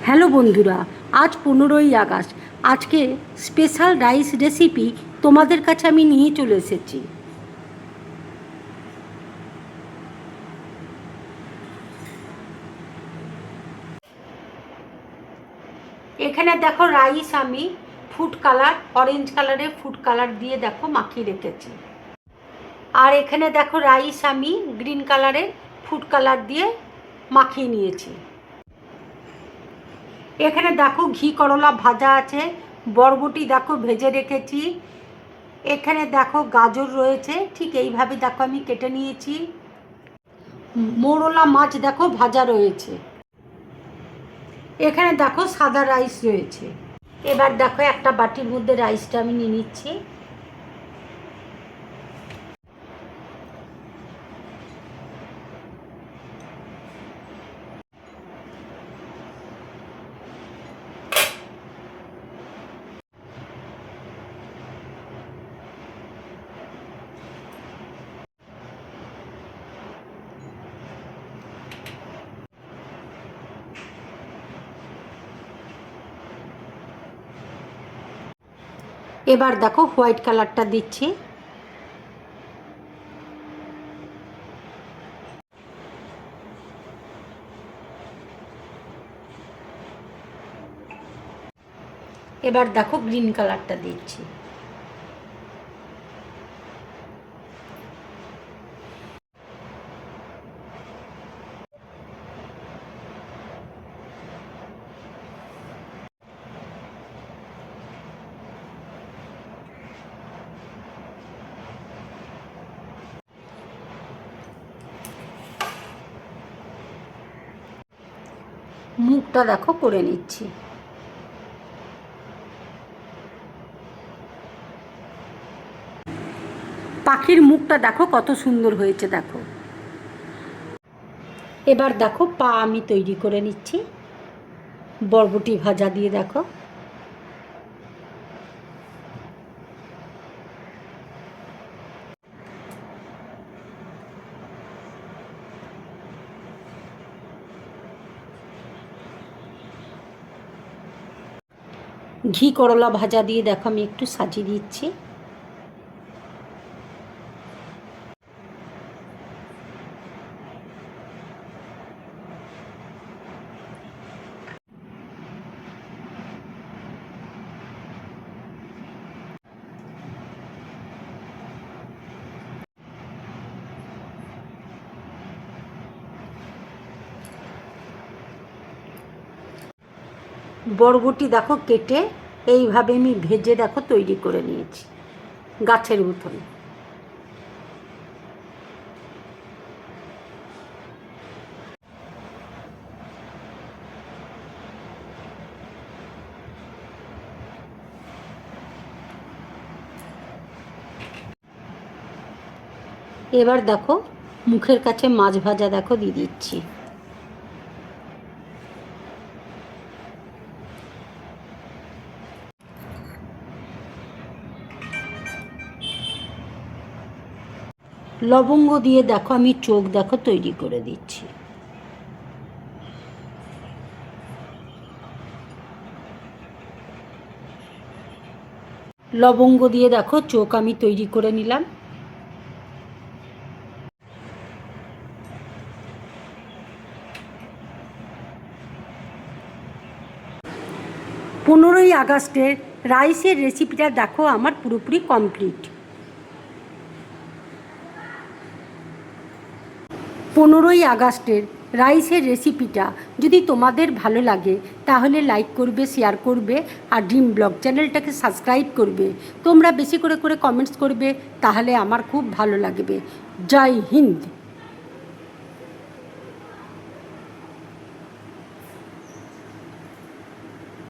Hello বন্ধুরা, আজ 15ই August. আজকে স্পেশাল রাইস রেসিপি তোমাদের কাছে আমি নিয়ে চলে এসেছি। এখানে দেখো রাইস আমি ফুড কালার, অরেঞ্জ কালারের ফুড কালার দিয়ে দেখো মাখিয়ে রেখেছি। আর এখানে দেখো রাইস আমি গ্রিন কালারের ফুড কালার দিয়ে মাখিয়ে নিয়েছি। এখানে দেখো ঘি করলা ভাজা আছে, বরবটি দেখো ভেজে রেখেছি। এখানে দেখো গাজর রয়েছে, ঠিক এইভাবে দেখো আমি কেটে নিয়েছি। মোরলা মাছ দেখো ভাজা রয়েছে। এখানে দেখো সাদা রাইস রয়েছে। এবার দেখো একটা বাটির মধ্যে রাইসটা আমি নিয়ে নিচ্ছি। এবার দেখো হোয়াইট কালারটা দিচ্ছি। এবার দেখো গ্রিন কালারটা দিচ্ছি। মুখটা দেখো করে নিচ্ছি। পাখির মুখটা দেখো কত সুন্দর হয়েছে দেখো। এবার দেখো পা আমি তৈরি করে নিচ্ছি বরবটি ভাজা দিয়ে। দেখো ঘি করলা ভাজা দিয়ে দেখো আমি একটু সাজিয়ে দিচ্ছি। বরবটি দেখো কেটে এইভাবে আমি ভেজে দেখো তৈরি করে নিয়েছি গাছের মতন। এবার দেখো মুখের কাছে মাছ ভাজা দেখো দিয়ে দিচ্ছি। লবঙ্গ দিয়ে দেখো আমি চোখ দেখো তৈরি করে দিচ্ছি। লবঙ্গ দিয়ে দেখো চোখ আমি তৈরি করে নিলাম। 15ই আগস্টের রাইসের রেসিপিটা দেখো আমার পুরোপুরি কমপ্লিট। 15ই আগস্টের রাইসের রেসিপিটা যদি তোমাদের ভালো লাগে তাহলে লাইক করবে, শেয়ার করবে আর ড্রিম ব্লগ চ্যানেলটাকে সাবস্ক্রাইব করবে। তোমরা বেশি করে কমেন্টস করবে, তাহলে আমার খুব ভালো লাগবে। জয় হিন্দ।